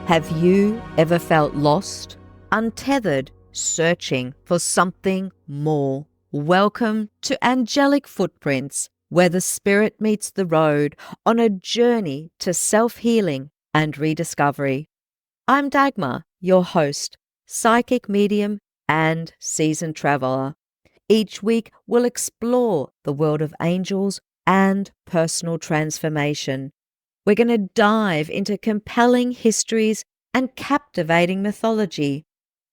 Have you ever felt lost, untethered, searching for something more? Welcome to Angelic Footprints, where the spirit meets the road on a journey to self-healing and rediscovery. I'm Dagmar, your host, psychic medium and seasoned traveler. Each week, we'll explore the world of angels and personal transformation. We're going to dive into compelling histories and captivating mythology.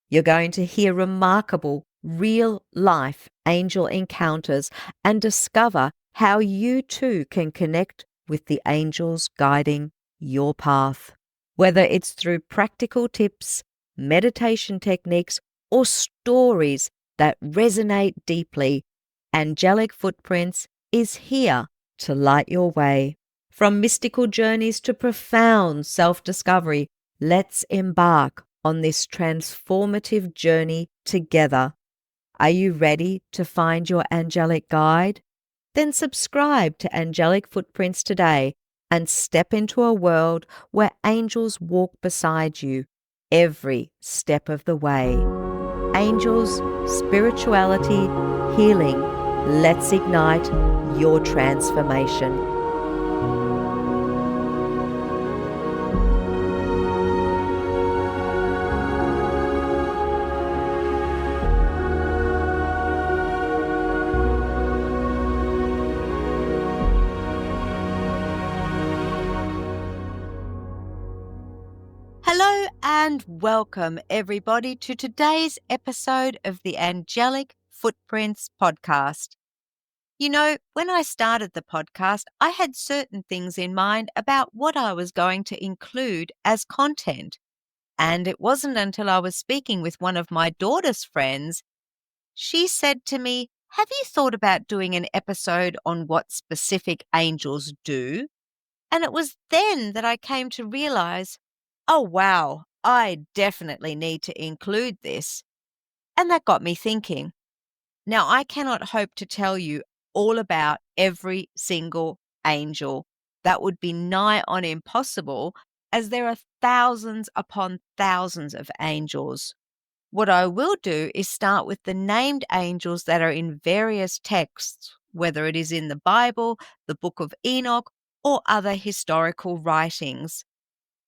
You're going to hear remarkable, real-life angel encounters and discover how you too can connect with the angels guiding your path. Whether it's through practical tips, meditation techniques, or stories that resonate deeply, Angelic Footprints is here to light your way. From mystical journeys to profound self-discovery, let's embark on this transformative journey together. Are you ready to find your angelic guide? Then subscribe to Angelic Footprints today and step into a world where angels walk beside you every step of the way. Angels, spirituality, healing. Let's ignite your transformation. Hello and welcome everybody to today's episode of the Angelic Footprints podcast. You know, when I started the podcast, I had certain things in mind about what I was going to include as content. And it wasn't until I was speaking with one of my daughter's friends, she said to me, "Have you thought about doing an episode on what specific angels do?" And it was then that I came to realize, oh, wow, I definitely need to include this. And that got me thinking. Now, I cannot hope to tell you all about every single angel. That would be nigh on impossible, as there are thousands upon thousands of angels. What I will do is start with the named angels that are in various texts, whether it is in the Bible, the Book of Enoch, or other historical writings.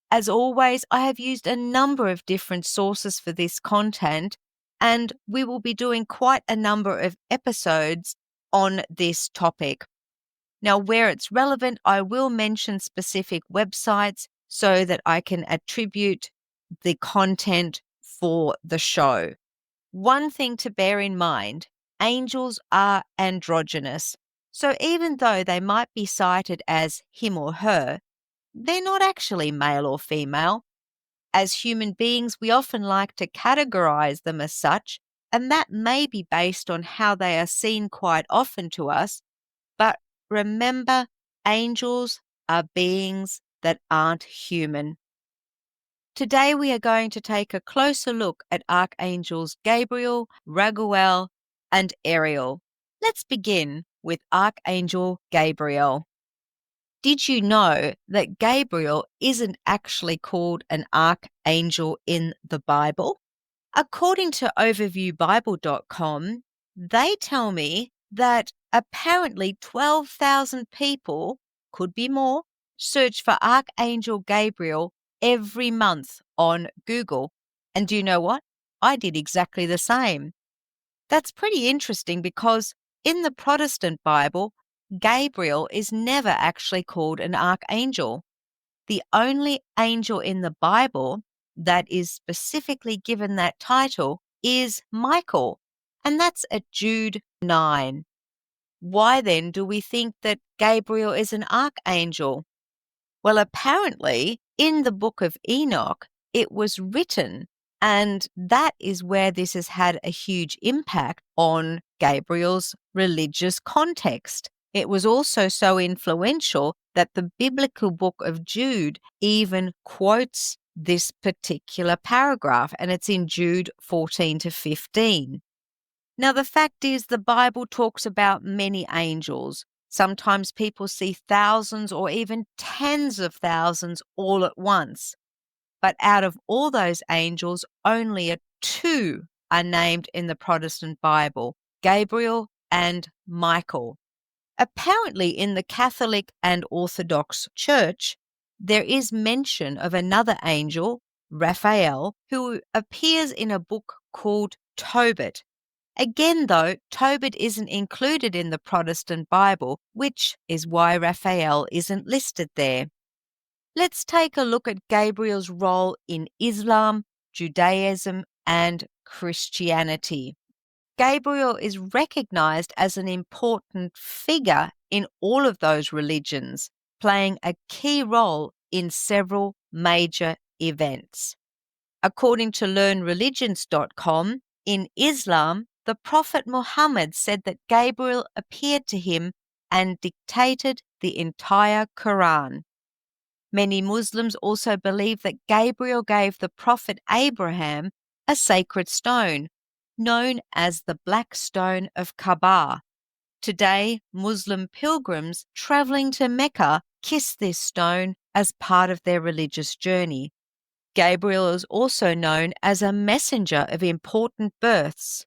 As always, I have used a number of different sources for this content, and we will be doing quite a number of episodes on this topic. Now, where it's relevant, I will mention specific websites so that I can attribute the content for the show. One thing to bear in mind, angels are androgynous. So even though they might be cited as him or her, they're not actually male or female. As human beings, we often like to categorize them as such, and that may be based on how they are seen quite often to us. But remember, angels are beings that aren't human. Today we are going to take a closer look at Archangels Gabriel, Raguel, and Ariel. Let's begin with Archangel Gabriel. Did you know that Gabriel isn't actually called an archangel in the Bible? According to overviewbible.com, they tell me that apparently 12,000 people, could be more, search for Archangel Gabriel every month on Google. And do you know what? I did exactly the same. That's pretty interesting because in the Protestant Bible, Gabriel is never actually called an archangel. The only angel in the Bible that is specifically given that title is Michael, and that's at Jude 9. Why then do we think that Gabriel is an archangel? Well, apparently, in the book of Enoch, it was written, and that is where this has had a huge impact on Gabriel's religious context. It was also so influential that the biblical book of Jude even quotes this particular paragraph, and it's in Jude 14 to 15. Now, the fact is, the Bible talks about many angels. Sometimes people see thousands or even tens of thousands all at once. But out of all those angels, only two are named in the Protestant Bible: Gabriel and Michael. Apparently, in the Catholic and Orthodox Church, there is mention of another angel, Raphael, who appears in a book called Tobit. Again, though, Tobit isn't included in the Protestant Bible, which is why Raphael isn't listed there. Let's take a look at Gabriel's role in Islam, Judaism, and Christianity. Gabriel is recognized as an important figure in all of those religions, playing a key role in several major events. According to learnreligions.com, in Islam, the Prophet Muhammad said that Gabriel appeared to him and dictated the entire Quran. Many Muslims also believe that Gabriel gave the Prophet Abraham a sacred stone, known as the Black Stone of Kaaba. Today, Muslim pilgrims traveling to Mecca kiss this stone as part of their religious journey. Gabriel is also known as a messenger of important births.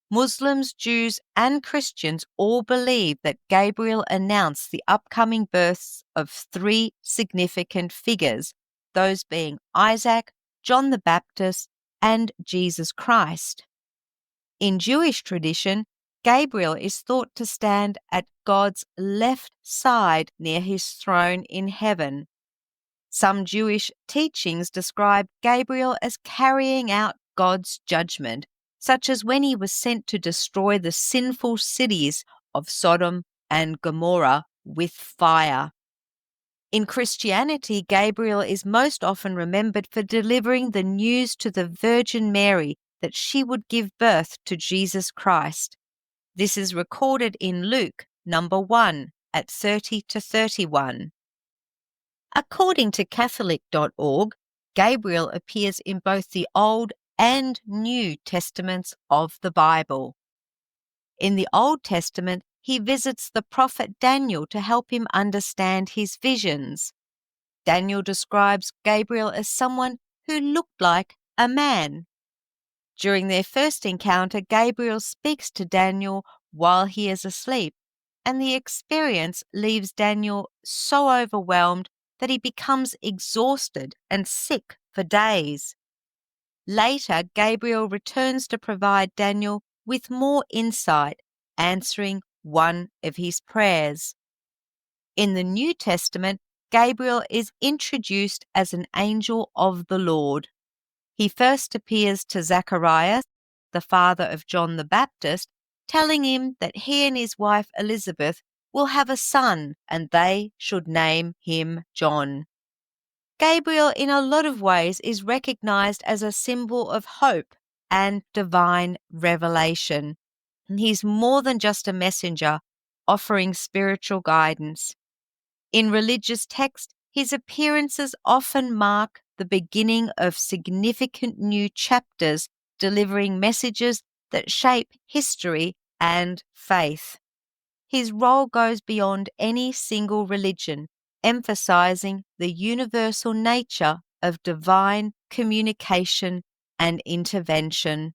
Muslims, Jews, and Christians all believe that Gabriel announced the upcoming births of three significant figures, those being Isaac, John the Baptist, and Jesus Christ. In Jewish tradition, Gabriel is thought to stand at God's left side near his throne in heaven. Some Jewish teachings describe Gabriel as carrying out God's judgment, such as when he was sent to destroy the sinful cities of Sodom and Gomorrah with fire. In Christianity, Gabriel is most often remembered for delivering the news to the Virgin Mary that she would give birth to Jesus Christ. This is recorded in Luke number 1 at 30 to 31. According to Catholic.org, Gabriel appears in both the Old and New Testaments of the Bible. In the Old Testament, he visits the prophet Daniel to help him understand his visions. Daniel describes Gabriel as someone who looked like a man. During their first encounter, Gabriel speaks to Daniel while he is asleep, and the experience leaves Daniel so overwhelmed that he becomes exhausted and sick for days. Later, Gabriel returns to provide Daniel with more insight, answering one of his prayers. In the New Testament, Gabriel is introduced as an angel of the Lord. He first appears to Zacharias, the father of John the Baptist, telling him that he and his wife Elizabeth will have a son and they should name him John. Gabriel, in a lot of ways, is recognized as a symbol of hope and divine revelation. He's more than just a messenger, offering spiritual guidance. In religious texts, his appearances often mark the beginning of significant new chapters, delivering messages that shape history and faith. His role goes beyond any single religion, emphasizing the universal nature of divine communication and intervention.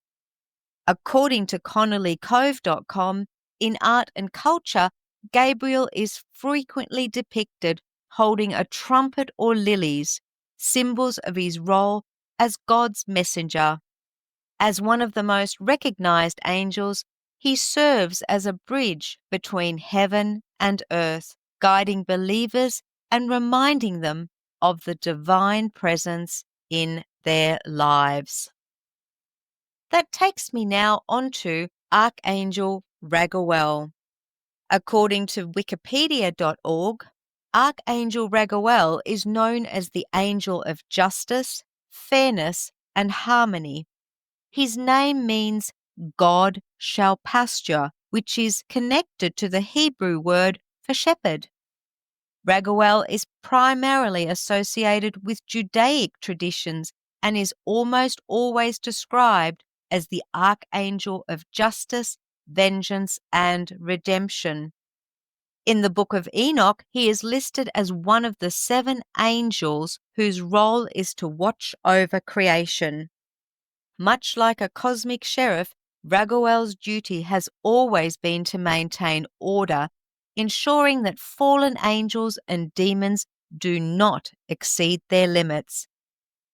According to ConnollyCove.com, in art and culture, Gabriel is frequently depicted holding a trumpet or lilies, symbols of his role as God's messenger. As one of the most recognized angels, he serves as a bridge between heaven and earth, guiding believers and reminding them of the divine presence in their lives. That takes me now onto Archangel Raguel. According to Wikipedia.org, Archangel Raguel is known as the angel of justice, fairness, and harmony. His name means God shall pasture, which is connected to the Hebrew word for shepherd. Raguel is primarily associated with Judaic traditions and is almost always described as the Archangel of justice, vengeance, and redemption. In the book of Enoch, he is listed as one of the 7 angels whose role is to watch over creation. Much like a cosmic sheriff, Raguel's duty has always been to maintain order, ensuring that fallen angels and demons do not exceed their limits.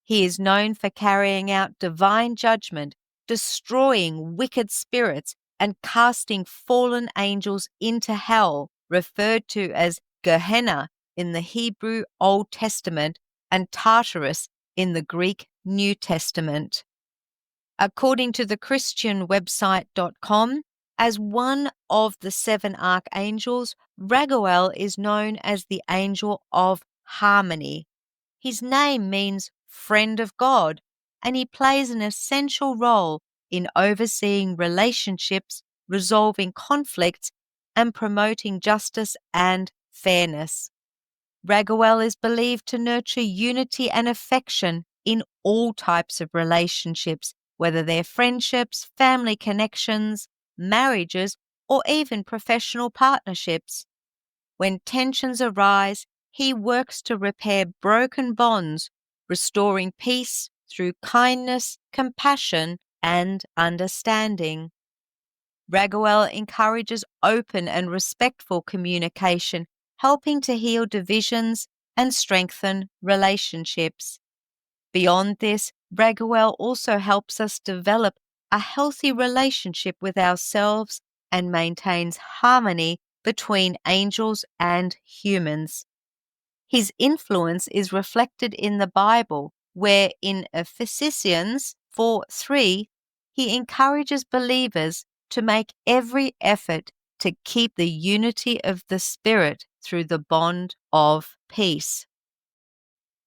He is known for carrying out divine judgment, destroying wicked spirits, and casting fallen angels into hell, referred to as Gehenna in the Hebrew Old Testament and Tartarus in the Greek New Testament. According to the Christian website.com, as one of the 7 archangels, Raguel is known as the Angel of Harmony. His name means friend of God, and he plays an essential role in overseeing relationships, resolving conflicts, and promoting justice and fairness. Raguel is believed to nurture unity and affection in all types of relationships, whether they're friendships, family connections, marriages, or even professional partnerships. When tensions arise, he works to repair broken bonds, restoring peace through kindness, compassion, and understanding. Raguel encourages open and respectful communication, helping to heal divisions and strengthen relationships. Beyond this, Raguel also helps us develop a healthy relationship with ourselves and maintains harmony between angels and humans. His influence is reflected in the Bible, where in Ephesians 4:3, he encourages believers to make every effort to keep the unity of the Spirit through the bond of peace.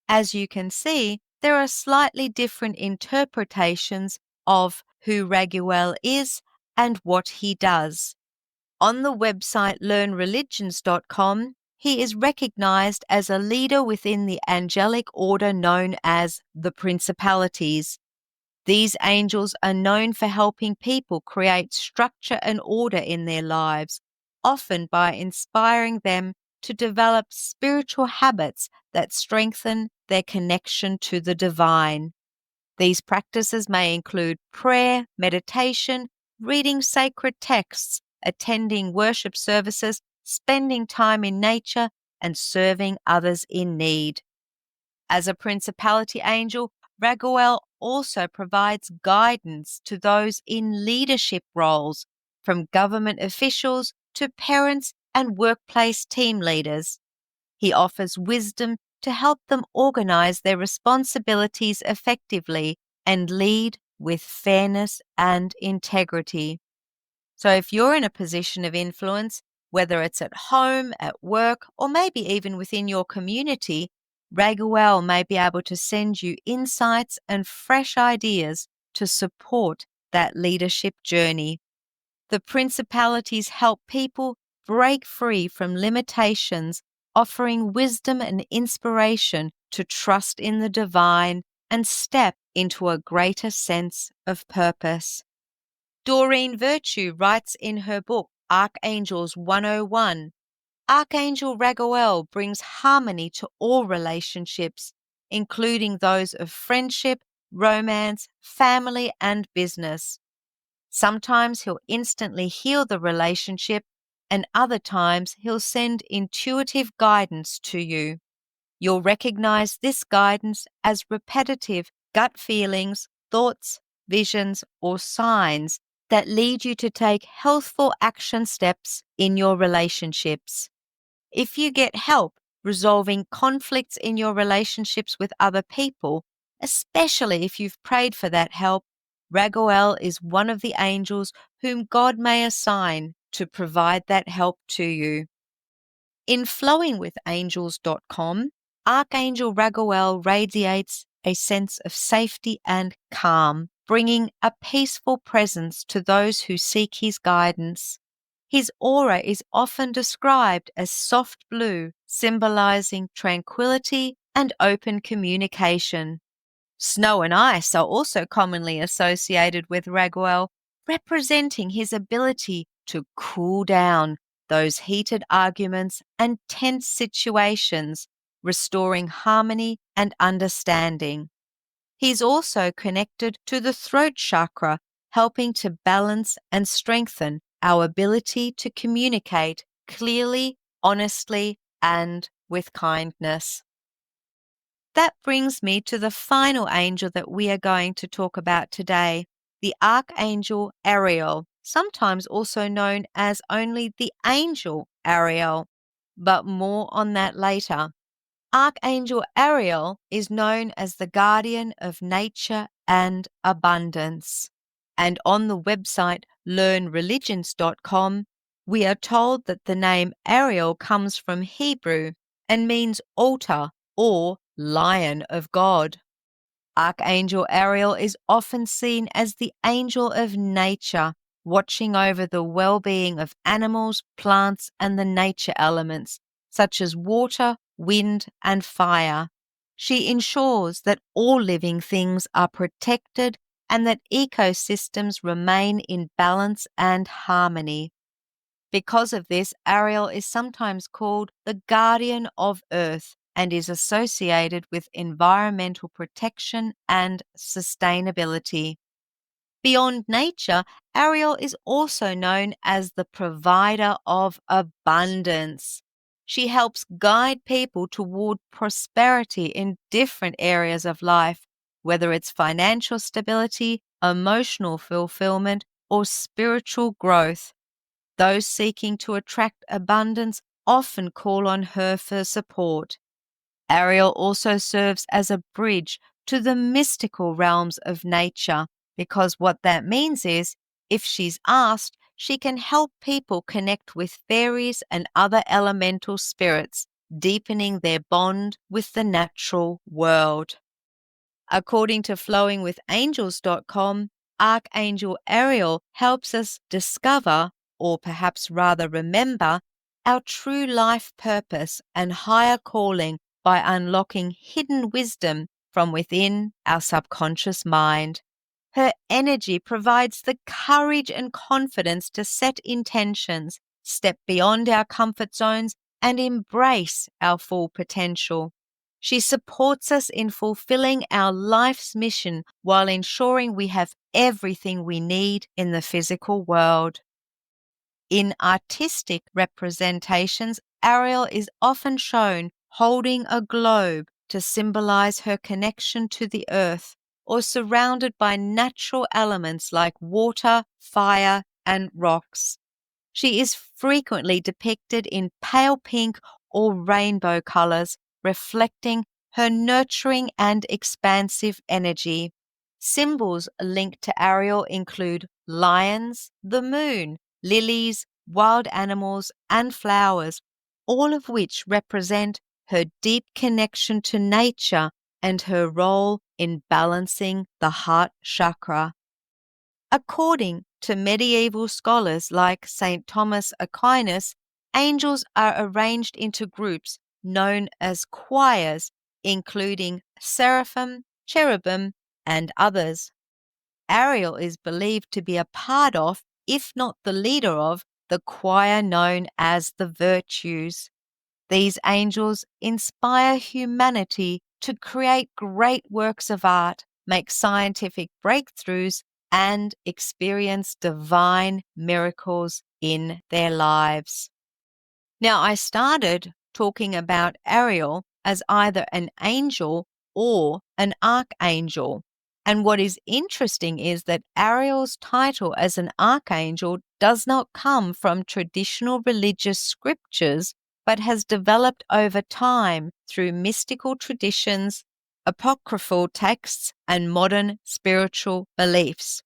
As you can see, there are slightly different interpretations of who Raguel is and what he does. On the website learnreligions.com, he is recognized as a leader within the angelic order known as the Principalities. These angels are known for helping people create structure and order in their lives, often by inspiring them to develop spiritual habits that strengthen their connection to the divine. These practices may include prayer, meditation, reading sacred texts, attending worship services, spending time in nature, and serving others in need. As a principality angel, Raguel also provides guidance to those in leadership roles, from government officials to parents and workplace team leaders. He offers wisdom to help them organize their responsibilities effectively and lead with fairness and integrity. So if you're in a position of influence, whether it's at home, at work, or maybe even within your community, Raguel may be able to send you insights and fresh ideas to support that leadership journey. The principalities help people break free from limitations, offering wisdom and inspiration to trust in the divine and step into a greater sense of purpose. Doreen Virtue writes in her book, Archangels 101, Archangel Raguel brings harmony to all relationships, including those of friendship, romance, family, and business. Sometimes he'll instantly heal the relationship, and other times he'll send intuitive guidance to you. You'll recognize this guidance as repetitive gut feelings, thoughts, visions, or signs that lead you to take healthful action steps in your relationships. If you get help resolving conflicts in your relationships with other people, especially if you've prayed for that help, Raguel is one of the angels whom God may assign to provide that help to you. In flowingwithangels.com, Archangel Raguel radiates a sense of safety and calm, bringing a peaceful presence to those who seek his guidance. His aura is often described as soft blue, symbolizing tranquility and open communication. Snow and ice are also commonly associated with Raguel, representing his ability to cool down, those heated arguments and tense situations, restoring harmony and understanding. He's also connected to the throat chakra, helping to balance and strengthen our ability to communicate clearly, honestly, and with kindness. That brings me to the final angel that we are going to talk about today, the Archangel Ariel, sometimes also known as only the Angel Ariel, but more on that later. Archangel Ariel is known as the guardian of nature and abundance. And on the website learnreligions.com, we are told that the name Ariel comes from Hebrew and means altar or lion of God. Archangel Ariel is often seen as the angel of nature, watching over the well-being of animals, plants, and the nature elements, such as water, wind, and fire. She ensures that all living things are protected and that ecosystems remain in balance and harmony. Because of this, Ariel is sometimes called the guardian of Earth and is associated with environmental protection and sustainability. Beyond nature, Ariel is also known as the provider of abundance. She helps guide people toward prosperity in different areas of life, whether it's financial stability, emotional fulfillment, or spiritual growth. Those seeking to attract abundance often call on her for support. Ariel also serves as a bridge to the mystical realms of nature, because what that means is, if she's asked, she can help people connect with fairies and other elemental spirits, deepening their bond with the natural world. According to flowingwithangels.com, Archangel Ariel helps us discover, or perhaps rather remember, our true life purpose and higher calling by unlocking hidden wisdom from within our subconscious mind. Her energy provides the courage and confidence to set intentions, step beyond our comfort zones, and embrace our full potential. She supports us in fulfilling our life's mission while ensuring we have everything we need in the physical world. In artistic representations, Ariel is often shown holding a globe to symbolize her connection to the earth, or surrounded by natural elements like water, fire, and rocks. She is frequently depicted in pale pink or rainbow colors, reflecting her nurturing and expansive energy. Symbols linked to Ariel include lions, the moon, lilies, wild animals, and flowers, all of which represent her deep connection to nature and her role in balancing the heart chakra. According to medieval scholars like St. Thomas Aquinas, angels are arranged into groups known as choirs, including seraphim, cherubim, and others. Ariel is believed to be a part of, if not the leader of, the choir known as the Virtues. These angels inspire humanity to create great works of art, make scientific breakthroughs, and experience divine miracles in their lives. Now, I started talking about Ariel as either an angel or an archangel. And what is interesting is that Ariel's title as an archangel does not come from traditional religious scriptures, but has developed over time through mystical traditions, apocryphal texts, and modern spiritual beliefs.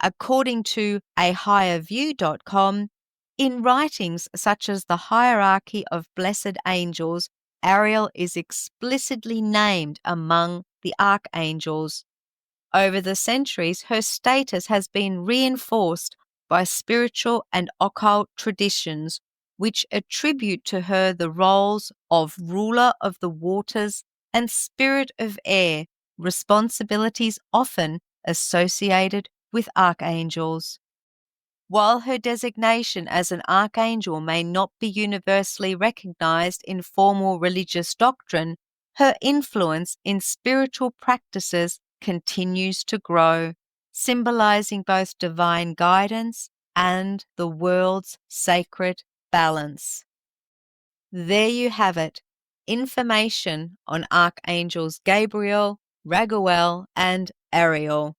According to ahigherview.com, in writings such as the Hierarchy of Blessed Angels, Ariel is explicitly named among the archangels. Over the centuries, her status has been reinforced by spiritual and occult traditions, which attribute to her the roles of ruler of the waters and spirit of air, responsibilities often associated with archangels. While her designation as an archangel may not be universally recognized in formal religious doctrine, her influence in spiritual practices continues to grow, symbolizing both divine guidance and the world's sacred balance. There you have it, information on Archangels Gabriel, Raguel, and Ariel.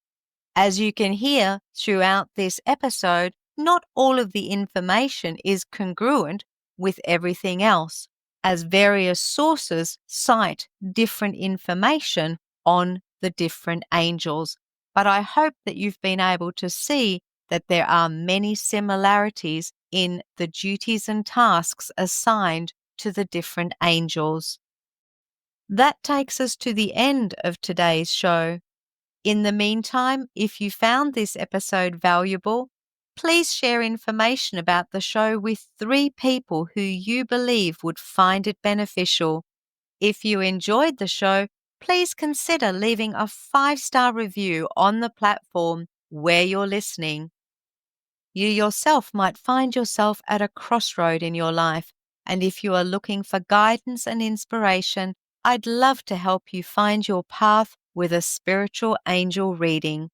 As you can hear throughout this episode, not all of the information is congruent with everything else, as various sources cite different information on the different angels. But I hope that you've been able to see that there are many similarities in the duties and tasks assigned to the different angels. That takes us to the end of today's show. In the meantime, if you found this episode valuable, please share information about the show with 3 people who you believe would find it beneficial. If you enjoyed the show, please consider leaving a 5-star review on the platform where you're listening. You yourself might find yourself at a crossroad in your life, and if you are looking for guidance and inspiration, I'd love to help you find your path with a spiritual angel reading.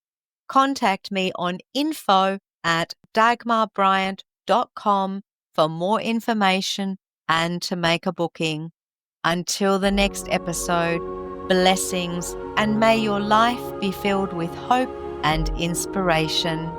Contact me on info@dagmarbryant.com for more information and to make a booking. Until the next episode, blessings, and may your life be filled with hope and inspiration.